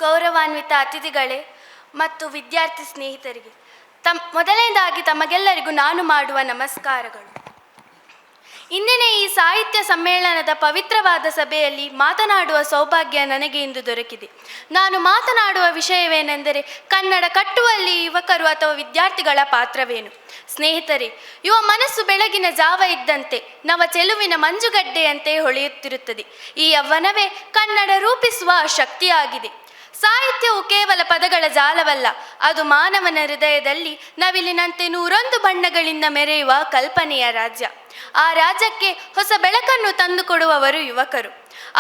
ಗೌರವಾನ್ವಿತ ಅತಿಥಿಗಳೇ ಮತ್ತು ವಿದ್ಯಾರ್ಥಿ ಸ್ನೇಹಿತರಿಗೆ ಮೊದಲನೇದಾಗಿ ತಮಗೆಲ್ಲರಿಗೂ ನಾನು ಮಾಡುವ ನಮಸ್ಕಾರಗಳು. ಇಂದಿನ ಈ ಸಾಹಿತ್ಯ ಸಮ್ಮೇಳನದ ಪವಿತ್ರವಾದ ಸಭೆಯಲ್ಲಿ ಮಾತನಾಡುವ ಸೌಭಾಗ್ಯ ನನಗೆ ಇಂದು ದೊರಕಿದೆ. ನಾನು ಮಾತನಾಡುವ ವಿಷಯವೇನೆಂದರೆ ಕನ್ನಡ ಕಟ್ಟುವಲ್ಲಿ ಯುವಕರು ಅಥವಾ ವಿದ್ಯಾರ್ಥಿಗಳ ಪಾತ್ರವೇನು. ಸ್ನೇಹಿತರೆ, ಯುವ ಮನಸ್ಸು ಬೆಳಗಿನ ಜಾವ ಇದ್ದಂತೆ ನವ ಚೆಲುವಿನ ಮಂಜುಗಡ್ಡೆಯಂತೆ ಹೊಳೆಯುತ್ತಿರುತ್ತದೆ. ಈ ಯೌವನವೇ ಕನ್ನಡ ರೂಪಿಸುವ ಶಕ್ತಿಯಾಗಿದೆ. ಸಾಹಿತ್ಯವು ಕೇವಲ ಪದಗಳ ಜಾಲವಲ್ಲ, ಅದು ಮಾನವನ ಹೃದಯದಲ್ಲಿ ನವಿಲಿನಂತೆ 101 ಬಣ್ಣಗಳಿಂದ ಮೆರೆಯುವ ಕಲ್ಪನೆಯ ರಾಜ್ಯ. ಆ ರಾಜ್ಯಕ್ಕೆ ಹೊಸ ಬೆಳಕನ್ನು ತಂದುಕೊಡುವವರು ಯುವಕರು.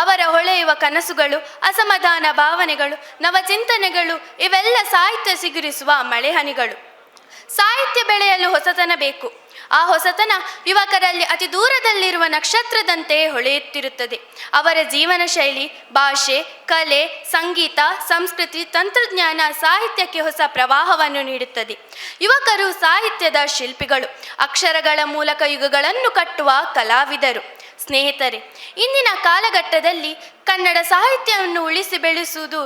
ಅವರ ಹೊಳೆಯುವ ಕನಸುಗಳು, ಅಸಮಾಧಾನ ಭಾವನೆಗಳು, ನವಚಿಂತನೆಗಳು ಇವೆಲ್ಲ ಸಾಹಿತ್ಯ ಸಿಗುರಿಸುವ ಮಳೆಹನಿಗಳು. ಸಾಹಿತ್ಯ ಬೆಳೆಯಲು ಹೊಸತನ ಬೇಕು. ಆ ಹೊಸತನ ಯುವಕರಲ್ಲಿ ಅತಿ ದೂರದಲ್ಲಿರುವ ನಕ್ಷತ್ರದಂತೆ ಹೊಳೆಯುತ್ತಿರುತ್ತದೆ. ಅವರ ಜೀವನ ಶೈಲಿ, ಭಾಷೆ, ಕಲೆ, ಸಂಗೀತ, ಸಂಸ್ಕೃತಿ, ತಂತ್ರಜ್ಞಾನ ಸಾಹಿತ್ಯಕ್ಕೆ ಹೊಸ ಪ್ರವಾಹವನ್ನು ನೀಡುತ್ತದೆ. ಯುವಕರು ಸಾಹಿತ್ಯದ ಶಿಲ್ಪಿಗಳು, ಅಕ್ಷರಗಳ ಮೂಲಕ ಯುಗಗಳನ್ನು ಕಟ್ಟುವ ಕಲಾವಿದರು. ಸ್ನೇಹಿತರೆ, ಇಂದಿನ ಕಾಲಘಟ್ಟದಲ್ಲಿ ಕನ್ನಡ ಸಾಹಿತ್ಯವನ್ನು ಉಳಿಸಿ ಬೆಳೆಸುವುದು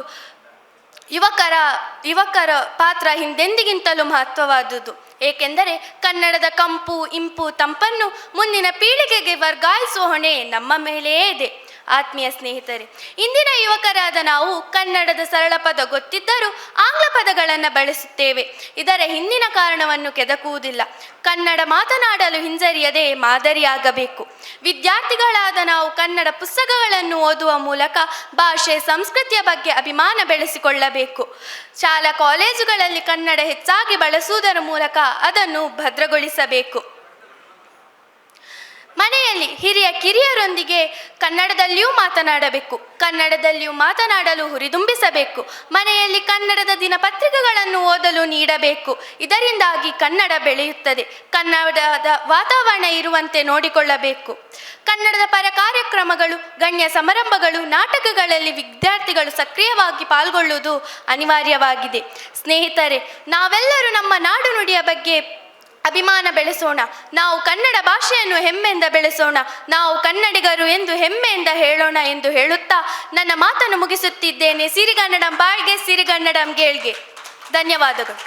ಯುವಕರ ಪಾತ್ರ ಹಿಂದೆಂದಿಗಿಂತಲೂ ಮಹತ್ವವಾದುದು. ಏಕೆಂದರೆ ಕನ್ನಡದ ಕಂಪು, ಇಂಪು, ತಂಪನ್ನು ಮುಂದಿನ ಪೀಳಿಗೆಗೆ ವರ್ಗಾಯಿಸುವ ಹೊಣೆ ನಮ್ಮ ಮೇಲೆಯೇ ಇದೆ. ಆತ್ಮೀಯ ಸ್ನೇಹಿತರೆ, ಇಂದಿನ ಯುವಕರಾದ ನಾವು ಕನ್ನಡದ ಸರಳ ಪದ ಗೊತ್ತಿದ್ದರೂ ಆಂಗ್ಲ ಪದಗಳನ್ನು ಬಳಸುತ್ತೇವೆ. ಇದರ ಹಿಂದಿನ ಕಾರಣವನ್ನು ಕೆದಕುವುದಿಲ್ಲ. ಕನ್ನಡ ಮಾತನಾಡಲು ಹಿಂಜರಿಯದೆ ಮಾದರಿಯಾಗಬೇಕು. ವಿದ್ಯಾರ್ಥಿಗಳಾದ ನಾವು ಕನ್ನಡ ಪುಸ್ತಕಗಳನ್ನು ಓದುವ ಮೂಲಕ ಭಾಷೆ, ಸಂಸ್ಕೃತಿಯ ಬಗ್ಗೆ ಅಭಿಮಾನ ಬೆಳೆಸಿಕೊಳ್ಳಬೇಕು. ಶಾಲಾ ಕಾಲೇಜುಗಳಲ್ಲಿ ಕನ್ನಡ ಹೆಚ್ಚಾಗಿ ಬಳಸುವುದರ ಮೂಲಕ ಅದನ್ನು ಭದ್ರಗೊಳಿಸಬೇಕು. ಮನೆಯಲ್ಲಿ ಹಿರಿಯ ಕಿರಿಯರೊಂದಿಗೆ ಕನ್ನಡದಲ್ಲಿಯೂ ಮಾತನಾಡಬೇಕು. ಕನ್ನಡದಲ್ಲಿಯೂ ಮಾತನಾಡಲು ಹುರಿದುಂಬಿಸಬೇಕು. ಮನೆಯಲ್ಲಿ ಕನ್ನಡದ ದಿನಪತ್ರಿಕೆಗಳನ್ನು ಓದಲು ನೀಡಬೇಕು. ಇದರಿಂದಾಗಿ ಕನ್ನಡ ಬೆಳೆಯುತ್ತದೆ. ಕನ್ನಡದ ವಾತಾವರಣ ಇರುವಂತೆ ನೋಡಿಕೊಳ್ಳಬೇಕು. ಕನ್ನಡದ ಪರ ಕಾರ್ಯಕ್ರಮಗಳು, ಗಣ್ಯ ಸಮಾರಂಭಗಳು, ನಾಟಕಗಳಲ್ಲಿ ವಿದ್ಯಾರ್ಥಿಗಳು ಸಕ್ರಿಯವಾಗಿ ಪಾಲ್ಗೊಳ್ಳುವುದು ಅನಿವಾರ್ಯವಾಗಿದೆ. ಸ್ನೇಹಿತರೆ, ನಾವೆಲ್ಲರೂ ನಮ್ಮ ನಾಡು ನುಡಿಯ ಬಗ್ಗೆ ಅಭಿಮಾನ ಬೆಳೆಸೋಣ. ನಾವು ಕನ್ನಡ ಭಾಷೆಯನ್ನು ಹೆಮ್ಮೆಯಿಂದ ಬೆಳೆಸೋಣ. ನಾವು ಕನ್ನಡಿಗರು ಎಂದು ಹೆಮ್ಮೆಯಿಂದ ಹೇಳೋಣ ಎಂದು ಹೇಳುತ್ತಾ ನನ್ನ ಮಾತನ್ನು ಮುಗಿಸುತ್ತಿದ್ದೇನೆ. ಸಿರಿಗನ್ನಡಂ ಬಾಳ್ಗೆ, ಸಿರಿಗನ್ನಡಂ ಗೇಳ್ಗೆ. ಧನ್ಯವಾದಗಳು.